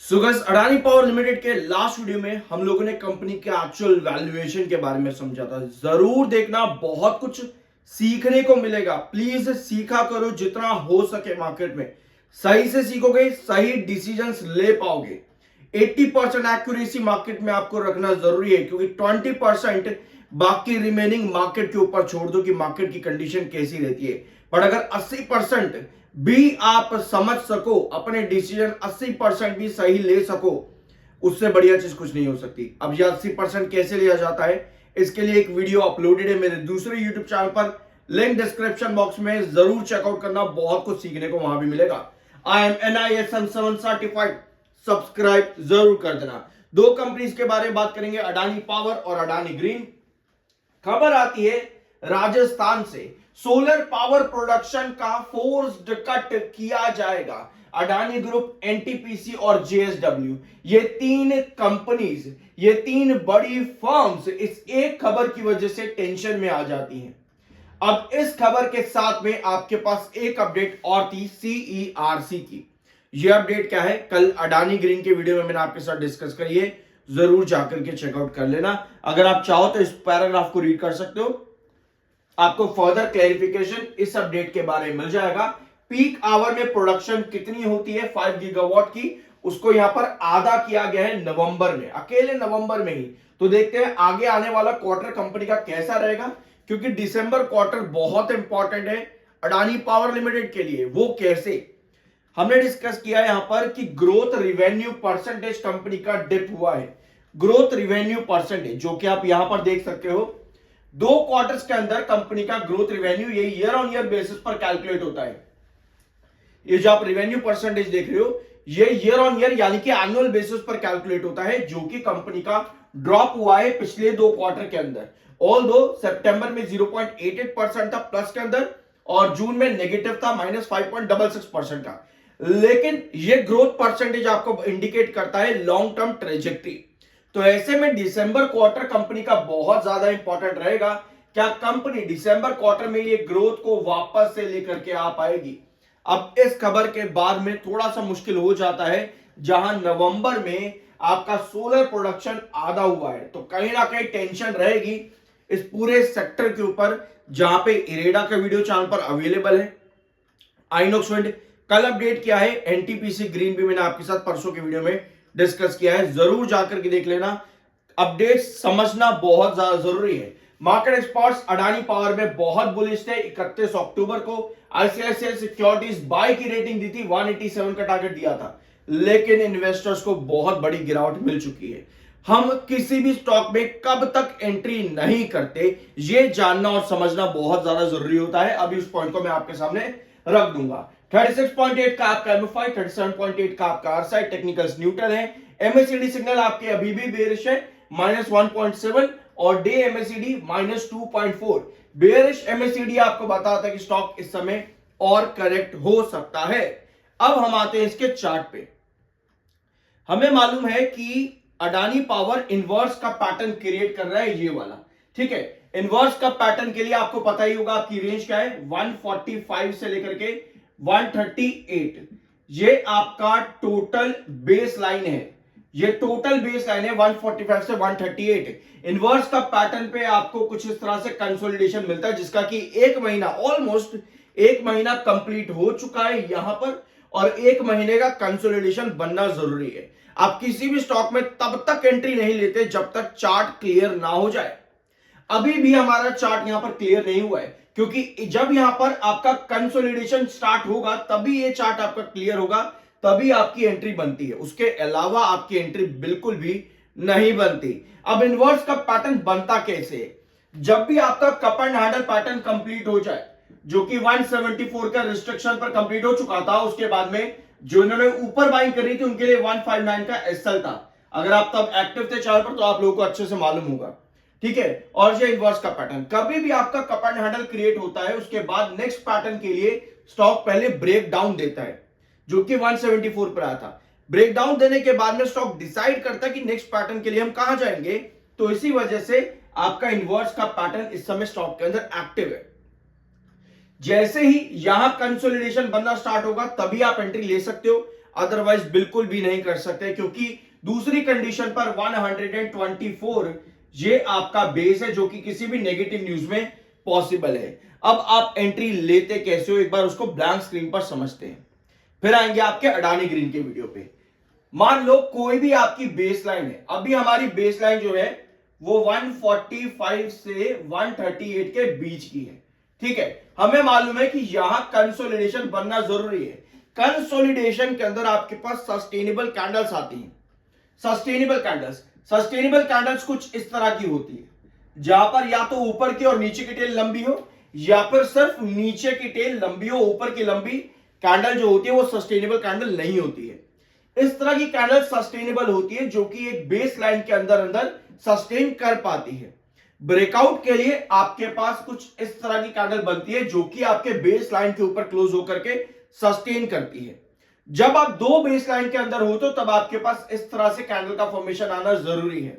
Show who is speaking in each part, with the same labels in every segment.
Speaker 1: So guys, Adani power limited के last video में हम लोगों ने कंपनी के एक्चुअल वैल्यूएशन के बारे में समझा था। जरूर देखना, बहुत कुछ सीखने को मिलेगा। प्लीज सीखा करो जितना हो सके। मार्केट में सही से सीखोगे, सही डिसीजंस ले पाओगे। 80% एक्यूरेसी मार्केट में आपको रखना जरूरी है, क्योंकि 20% बाकी रिमेनिंग मार्केट के ऊपर छोड़ दो कि मार्केट की कंडीशन कैसी रहती है। बट अगर 80% भी आप समझ सको, अपने डिसीजन 80% भी सही ले सको, उससे बढ़िया चीज कुछ नहीं हो सकती। अब ये 80% कैसे लिया जाता है, इसके लिए एक वीडियो अपलोडेड है मेरे दूसरे यूट्यूब चैनल पर। लिंक डिस्क्रिप्शन बॉक्स में जरूर चेकआउट करना, बहुत कुछ सीखने को वहां भी मिलेगा। I am NISM 7 certified, subscribe जरूर कर देना। दो कंपनीज के बारे में बात करेंगे, अडानी पावर और अडानी ग्रीन। खबर आती है राजस्थान से, सोलर पावर प्रोडक्शन का फोर्स्ड कट किया जाएगा। अडानी ग्रुप, NTPC और JSW, ये तीन कंपनीज, ये तीन बड़ी फर्म्स इस एक खबर की वजह से टेंशन में आ जाती हैं। अब इस खबर के साथ में आपके पास एक अपडेट और थी CERC की। यह अपडेट क्या है, कल अडानी ग्रीन के वीडियो में मैंने आपके साथ डिस्कस करी है, जरूर जाकर के चेकआउट कर लेना। अगर आप चाहो तो इस पैराग्राफ को रीड कर सकते हो, आपको फर्दर क्लैरिफिकेशन इस अपडेट के बारे में मिल जाएगा। पीक आवर में प्रोडक्शन कितनी होती है 5 गीगावाट की, उसको यहां पर आधा किया गया है नवंबर में, अकेले नवंबर में ही। तो देखते हैं आगे आने वाला क्वार्टर कंपनी का कैसा रहेगा, क्योंकि दिसंबर क्वार्टर बहुत इंपॉर्टेंट है अडानी पावर लिमिटेड के लिए। वो कैसे, हमने डिस्कस किया यहां पर कि ग्रोथ रिवेन्यू परसेंटेज कंपनी का डिप हुआ है। ग्रोथ रिवेन्यू परसेंटेज जो कि आप यहां पर देख सकते हो, 2 क्वार्टर्स के अंदर कंपनी का ग्रोथ रिवेन्यू ये ईयर ऑन ईयर बेसिस पर कैलकुलेट होता है। ये जो आप रिवेन्यू परसेंटेज देख रहे हो, ये ईयर ऑन ईयर यानी कि एनुअल बेसिस पर कैलकुलेट होता है, जो कि कंपनी का ड्रॉप हुआ है पिछले 2 क्वार्टर के अंदर। ऑल दो सितंबर में 0.88% था प्लस के अंदर, और जून में नेगेटिव था -5.66% का। लेकिन ये ग्रोथ परसेंटेज आपको इंडिकेट करता है लॉन्ग टर्म ट्रेजेक्ट्री। तो ऐसे में दिसंबर क्वार्टर कंपनी का बहुत ज्यादा इंपॉर्टेंट रहेगा। क्या कंपनी दिसंबर क्वार्टर में ये ग्रोथ को वापस से लेकर के आ पाएगी? अब इस खबर के बाद में थोड़ा सा मुश्किल हो जाता है, जहां नवंबर में आपका सोलर प्रोडक्शन आधा हुआ है, तो कहीं ना कहीं टेंशन रहेगी इस पूरे सेक्टर के ऊपर। जहां पे इरेडा का वीडियो चैनल पर अवेलेबल है, आइनॉक्स विंड कल अपडेट किया है, NTPC ग्रीन भी मैंने आपके साथ परसों के वीडियो में डिस्कस किया है, जरूर जाकर के देख लेना। अपडेट समझना बहुत ज्यादा जरूरी है। मार्केट एक्सपर्ट्स अडानी पावर में बहुत बुलिश थे। 31 अक्टूबर को ICICI सिक्योरिटीज बाय की रेटिंग दी थी, 187 का टारगेट दिया था, लेकिन इन्वेस्टर्स को बहुत बड़ी गिरावट मिल चुकी है। हम किसी भी स्टॉक में कब तक एंट्री नहीं करते, यह जानना और समझना बहुत ज्यादा जरूरी होता है। अभी उस पॉइंट को मैं आपके सामने रख दूंगा। 36.8 का आपका MFI, 37.8 का आपका आरसाइड, टेक्निकल्स न्यूट्रल है। MACD सिग्नल आपके अभी भी बेरिश है, -1.7, और डे MACD -2.4। बेरिश MACD आपको बताता है कि स्टॉक इस समय और करेक्ट हो सकता है। अब हम आते हैं इसके चार्ट पे। हमें मालूम है कि अडानी पावर इनवर्स का पैटर्न क्रिएट कर रहा है, ये वाला, ठीक है। इनवर्स का पैटर्न के लिए आपको पता ही होगा आपकी रेंज क्या है, 145 से लेकर के 138। ये आपका टोटल बेस लाइन है, ये टोटल बेस लाइन है 145 से 138। इनवर्स का पैटर्न पे आपको कुछ इस तरह से कंसोलिडेशन मिलता है, जिसका कि एक महीना, ऑलमोस्ट एक महीना कंप्लीट हो चुका है यहां पर, और एक महीने का कंसोलिडेशन बनना जरूरी है। आप किसी भी स्टॉक में तब तक एंट्री नहीं लेते जब तक चार्ट क्लियर ना हो जाए। अभी भी हमारा चार्ट यहां पर क्लियर नहीं हुआ है, क्योंकि जब यहां पर आपका कंसोलिडेशन स्टार्ट होगा तभी ये चार्ट आपका क्लियर होगा, तभी आपकी एंट्री बनती है। उसके अलावा आपकी एंट्री बिल्कुल भी नहीं बनती। अब इनवर्स का पैटर्न बनता कैसे? जब भी आपका cup and handle pattern complete हो जाए, जो कि 174 का रिस्ट्रिक्शन पर कंप्लीट हो चुका था, उसके बाद में जो इन्होंने ऊपर बाइंग करी थी उनके लिए 159 का SL था। अगर आप तब एक्टिव थे चैनल पर तो आप लोगों को अच्छे से मालूम होगा, ठीक है। और ये इनवर्स का पैटर्न, कभी भी आपका कप एंड हैंडल क्रिएट होता है, उसके बाद नेक्स्ट पैटर्न के लिए स्टॉक पहले ब्रेक डाउन देता है, जो कि 174 पर आया था। ब्रेक डाउन देने के बाद में स्टॉक डिसाइड करता है कि नेक्स्ट पैटर्न के लिए हम कहां जाएंगे। तो इसी वजह से आपका इनवर्स का पैटर्न इस समय स्टॉक के अंदर एक्टिव है। जैसे ही यहां कंसोलिडेशन बनना स्टार्ट होगा तभी आप एंट्री ले सकते हो। अदरवाइज बिल्कुल भी नहीं कर सकते, क्योंकि दूसरी कंडीशन पर 124 ये आपका बेस है, जो कि किसी भी नेगेटिव न्यूज में पॉसिबल है। अब आप एंट्री लेते कैसे हो, एक बार उसको ब्लैंक स्क्रीन पर समझते हैं, फिर आएंगे आपके अडानी ग्रीन के वीडियो पे। मान लो कोई भी आपकी बेस लाइन है, अभी हमारी बेस लाइन जो है वो 145 से 138 के बीच की है, ठीक है। हमें मालूम है कि यहां कंसोलिडेशन बनना जरूरी है। कंसोलिडेशन के अंदर आपके पास सस्टेनेबल कैंडल्स आती हैं। सस्टेनेबल कैंडल्स कुछ इस तरह की होती है, जहां पर या तो ऊपर की और नीचे की टेल लंबी हो, या फिर सिर्फ नीचे की टेल लंबी हो, ऊपर की लंबी कैंडल जो होती है वो सस्टेनेबल कैंडल नहीं होती है। इस तरह की कैंडल सस्टेनेबल होती है, जो कि एक बेस लाइन के अंदर अंदर सस्टेन कर पाती है। ब्रेकआउट के लिए आपके पास कुछ इस तरह की कैंडल बनती है, जो कि आपके बेस लाइन के ऊपर क्लोज होकर के सस्टेन करती है। जब आप दो बेस लाइन के अंदर हो तो तब आपके पास इस तरह से कैंडल का फॉर्मेशन आना जरूरी है।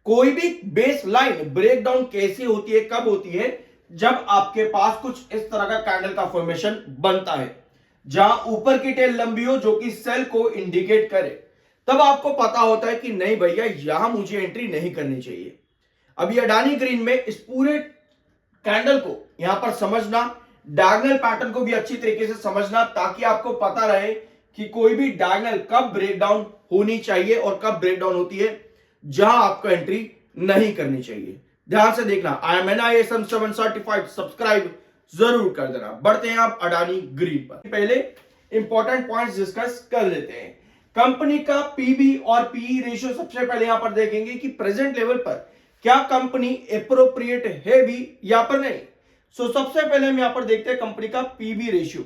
Speaker 1: कोई भी बेस लाइन ब्रेकडाउन कैसे होती है, कब होती है, जब आपके पास कुछ इस तरह का कैंडल का फॉर्मेशन बनता है, जहां ऊपर की टेल लंबी हो, जो कि सेल को इंडिकेट करे। तब आपको पता होता है कि नहीं भैया, यहां मुझे एंट्री नहीं करनी चाहिए। अभी अडानी ग्रीन में इस पूरे कैंडल को यहां पर समझना, डायगोनल पैटर्न को भी अच्छी तरीके से समझना, ताकि आपको पता रहे कि कोई भी डायगोनल कब ब्रेकडाउन होनी चाहिए और कब ब्रेकडाउन होती है, जहां आपको एंट्री नहीं करनी चाहिए। ध्यान से देखना। IAM 7 सर्टिफाइड, सब्सक्राइब जरूर कर देना। बढ़ते हैं आप अडानी ग्रीन पर। पहले इंपॉर्टेंट पॉइंट्स डिस्कस कर लेते हैं। कंपनी का पीबी और पीई रेशियो सबसे पहले यहां पर देखेंगे कि प्रेजेंट लेवल पर क्या कंपनी एप्रोप्रिएट है भी या पर नहीं। सबसे पहले हम यहां पर देखते हैं कंपनी का पीबी रेशियो,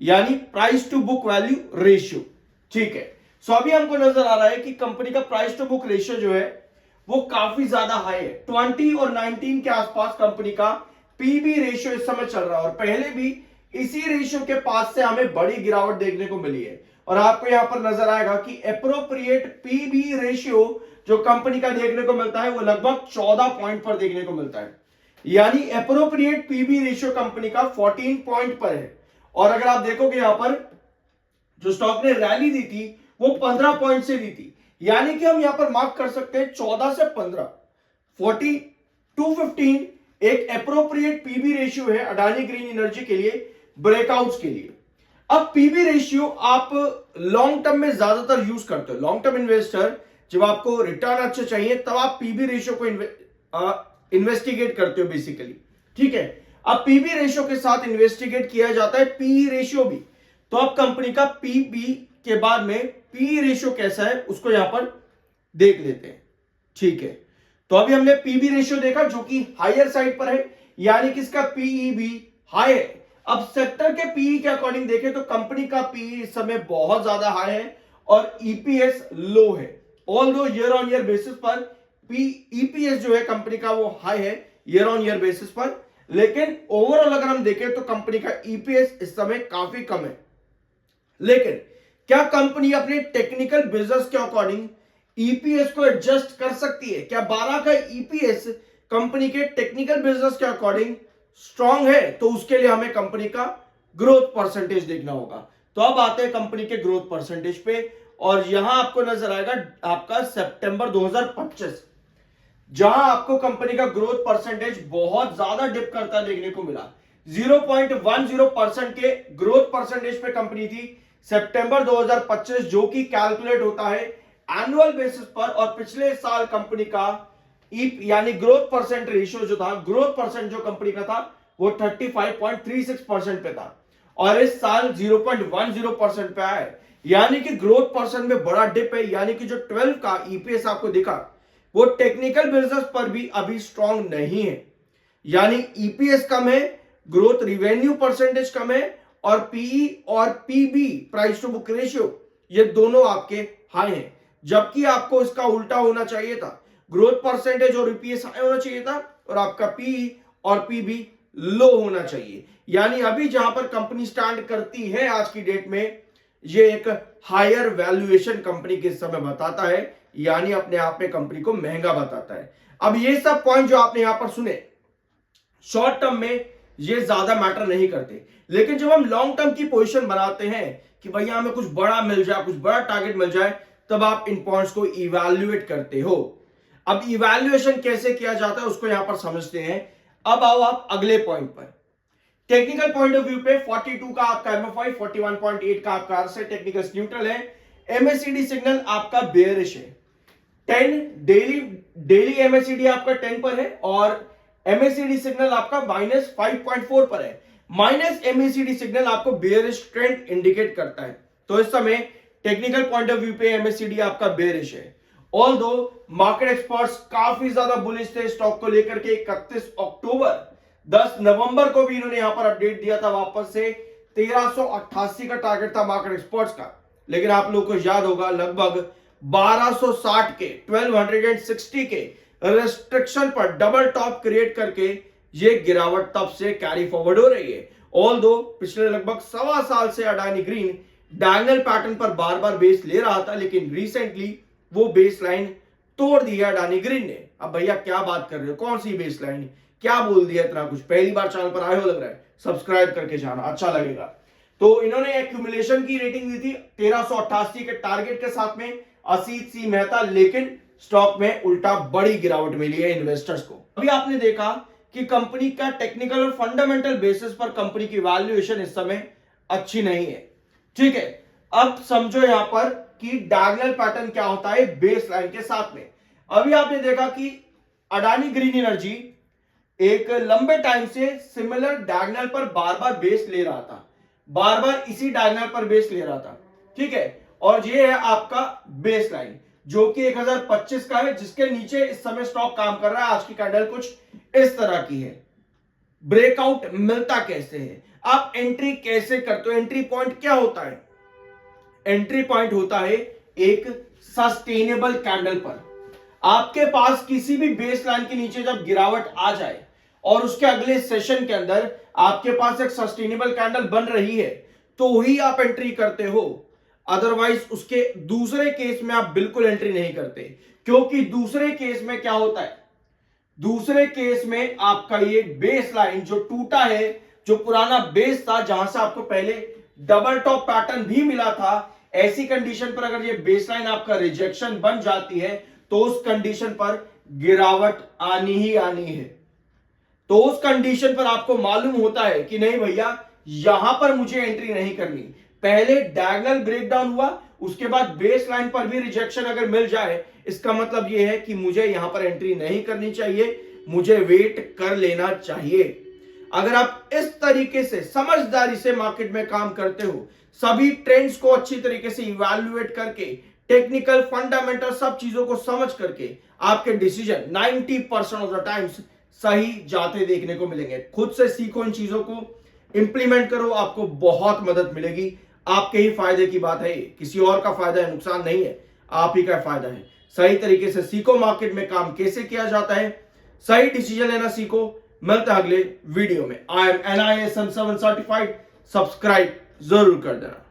Speaker 1: यानी price to book value ratio, ठीक है। अभी हमको नजर आ रहा है कि कंपनी का प्राइस टू बुक रेशियो जो है वो काफी ज्यादा हाई है। 20 और 19 के आसपास कंपनी का पीबी रेशियो इस समय चल रहा है, और पहले भी इसी रेशियो के पास से हमें बड़ी गिरावट देखने को मिली है। और आपको यहां पर नजर आएगा कि एप्रोप्रिएट पीबी रेशियो जो कंपनी का देखने को मिलता है वो लगभग 14 पॉइंट पर देखने को मिलता है, यानी एप्रोप्रिएट पीबी रेशियो कंपनी का 14 पॉइंट पर है। और अगर आप देखोगे यहां पर जो स्टॉक ने रैली दी थी वो 15 पॉइंट से दी थी, यानी कि हम यहां पर मार्क कर सकते हैं 14 से 15, 40 टू 15 एक एप्रोप्रिएट पीबी रेशियो है अडानी ग्रीन एनर्जी के लिए, ब्रेकआउट्स के लिए। अब पीबी रेशियो आप लॉन्ग टर्म में ज्यादातर यूज करते हो। लॉन्ग टर्म इन्वेस्टर, जब आपको रिटर्न अच्छा चाहिए तब आप पीबी रेशियो को इन्वेस्टिगेट करते हो बेसिकली, ठीक है। अब पीबी रेशियो के साथ इन्वेस्टिगेट किया जाता है पीई रेशियो भी। तो अब कंपनी का पीबी के बाद में पीई रेशियो कैसा है उसको यहां पर देख लेते हैं, ठीक है। तो अभी हमने पीबी रेशियो देखा जो कि हायर साइड पर है, यानी कि इसका पीई भी हाई है। अब सेक्टर के पीई के अकॉर्डिंग देखें तो कंपनी का पीई इस समय बहुत ज्यादा हाई है और ईपीएस लो है। Although year on year basis पर ईपीएस जो है कंपनी का वो हाई है ईयर ऑन ईयर बेसिस पर, लेकिन ओवरऑल अगर हम देखें तो कंपनी का ईपीएस इस समय काफी कम है। लेकिन क्या कंपनी अपने टेक्निकल बिजनेस के अकॉर्डिंग ईपीएस को एडजस्ट कर सकती है? क्या 12 का ईपीएस कंपनी के टेक्निकल बिजनेस के अकॉर्डिंग स्ट्रांग है? तो उसके लिए हमें कंपनी का ग्रोथ परसेंटेज देखना होगा। तो अब आते हैं कंपनी के ग्रोथ परसेंटेज पे, और यहां आपको नजर आएगा आपका सितंबर 2025, जहां आपको कंपनी का ग्रोथ परसेंटेज बहुत ज्यादा डिप करता देखने को मिला। 0.10% के ग्रोथ परसेंटेज पे कंपनी थी सितंबर 2025, जो कि कैलकुलेट होता है एनुअल बेसिस पर। और पिछले साल कंपनी का यानी ग्रोथ परसेंट रेशियो जो था, ग्रोथ परसेंट जो कंपनी का था वो 35.36% पे था, और इस साल 0.10% पे आया है, यानी कि ग्रोथ परसेंट में बड़ा डिप है। यानी कि जो 12 का ईपीएस आपको दिखा वो टेक्निकल बिजनेस पर भी अभी स्ट्रांग नहीं है, यानी ईपीएस कम है, ग्रोथ रिवेन्यू परसेंटेज कम है, और पीई और PB price to book ratio ये दोनों आपके हाई हैं, जबकि आपको इसका उल्टा होना चाहिए था। ग्रोथ परसेंटेज और ईपीएस हाई होना चाहिए था और आपका पीई और पीबी लो होना चाहिए। यानी अभी जहां पर कंपनी स्टैंड करती है आज की डेट में, ये एक हायर वैल्यूएशन कंपनी के समय बताता है, यानी अपने आप में कंपनी को महंगा बताता है। अब ये सब पॉइंट जो आपने यहां पर सुने, शॉर्ट टर्म में ये ज्यादा मैटर नहीं करते, लेकिन जब हम लॉन्ग टर्म की पोजीशन बनाते हैं कि भैया हमें कुछ बड़ा मिल जाए, कुछ बड़ा टारगेट मिल जाए, तब आप इन पॉइंट्स को इवैल्यूएट करते हो। अब इवैल्यूएशन कैसे किया जाता है उसको यहां पर समझते हैं। अब आओ आप अगले पॉइंट पर। टेक्निकल पॉइंट ऑफ व्यू पे 42 का आपका एमएफआई, 41.8 का आपका आरएसआई टेक्निकल न्यूट्रल है। एमएससीडी सिग्नल आपका बेयरिश है। 10 डेली एमएससीडी आपका 10 पर है और एमएससीडी सिग्नल आपका -5.4 पर है। माइनस एमएससीडी सिग्नल आपको बेयरिश ट्रेंड इंडिकेट करता है। तो इस समय टेक्निकल पॉइंट ऑफ व्यू पे एमएससीडी आपका बेयरिश है। ऑल्दो मार्केट एक्सपर्ट्स काफी ज्यादा बुलिश थे स्टॉक को लेकर के। 31 अक्टूबर 10 नवंबर को भी इन्होंने यहां पर अपडेट दिया था वापस से। 1388 का टारगेट था मार्केट एक्सपर्ट्स का, लेकिन आप लोगों को याद होगा लगभग 1260 के 1260 के रेस्ट्रिक्शन पर डबल टॉप क्रिएट करके ये गिरावट तब से कैरी फॉरवर्ड हो रही है। ऑल्दो पिछले लगभग सवा साल से अडानी ग्रीन डायगोनल पैटर्न पर बार बार बेस ले रहा था, लेकिन रिसेंटली वो बेस लाइन तोड़ दिया अडानी ग्रीन ने। अब भैया क्या बात कर रहे हो, कौन सी बेस लाइन, क्या बोल दिया इतना कुछ? पहली बार चैनल पर आए हो लग रहा है, सब्सक्राइब करके जाना, अच्छा लगेगा। तो इन्होंने एक्यूमुलेशन की रेटिंग दी थी 1388 के टारगेट के साथ में असीत सी मेहता, लेकिन स्टॉक में उल्टा बड़ी गिरावट मिली है इन्वेस्टर्स को। अभी आपने देखा कि कंपनी का टेक्निकल और फंडामेंटल बेसिस पर कंपनी की वैल्यूएशन इस समय अच्छी नहीं है, ठीक है। अब समझो यहां पर कि डायगोनल पैटर्न क्या होता है बेस लाइन के साथ में। अभी आपने देखा कि अडानी ग्रीन एनर्जी एक लंबे टाइम से सिमिलर डायगोनल पर बार बार बेस ले रहा था, बार बार इसी डायगोनल पर बेस ले रहा था, ठीक है। और ये है आपका बेस लाइन जो कि 1025 का है, जिसके नीचे इस समय स्टॉक काम कर रहा है। आज की कैंडल कुछ इस तरह की है। ब्रेकआउट मिलता कैसे है, आप एंट्री कैसे करते हो, एंट्री पॉइंट क्या होता है? एंट्री पॉइंट होता है एक सस्टेनेबल कैंडल पर। आपके पास किसी भी बेस लाइन के नीचे जब गिरावट आ जाए और उसके अगले सेशन के अंदर आपके पास एक सस्टेनेबल कैंडल बन रही है, तो ही आप एंट्री करते हो। अदरवाइज उसके दूसरे केस में आप बिल्कुल एंट्री नहीं करते, क्योंकि दूसरे केस में क्या होता है, दूसरे केस में आपका ये बेस लाइन जो टूटा है, जो पुराना बेस था जहां से आपको पहले डबल टॉप पैटर्न भी मिला था, ऐसी कंडीशन पर अगर ये बेस लाइन आपका रिजेक्शन बन जाती है तो उस कंडीशन पर गिरावट आनी ही आनी है। तो उस कंडीशन पर आपको मालूम होता है कि नहीं भैया यहां पर मुझे एंट्री नहीं करनी। पहले डायगोनल ब्रेकडाउन हुआ, उसके बाद बेस लाइन पर भी रिजेक्शन अगर मिल जाए, इसका मतलब यह है कि मुझे यहां पर एंट्री नहीं करनी चाहिए, मुझे वेट कर लेना चाहिए। अगर आप इस तरीके से समझदारी से मार्केट में काम करते हो, सभी ट्रेंड्स को अच्छी तरीके से इवैल्यूएट करके, टेक्निकल फंडामेंटल सब चीजों को समझ करके, आपके डिसीजन 90% ऑफ द टाइम्स सही जाते देखने को मिलेंगे। खुद से सीखो, इन चीजों को इंप्लीमेंट करो, आपको बहुत मदद मिलेगी। आपके ही फायदे की बात है, किसी और का फायदा है, नुकसान नहीं है, आप ही का फायदा है। सही तरीके से सीखो, मार्केट में काम कैसे किया जाता है, सही डिसीजन लेना सीखो। मिलता है अगले वीडियो में। I am NISM 7 certified, subscribe जरूर कर देना।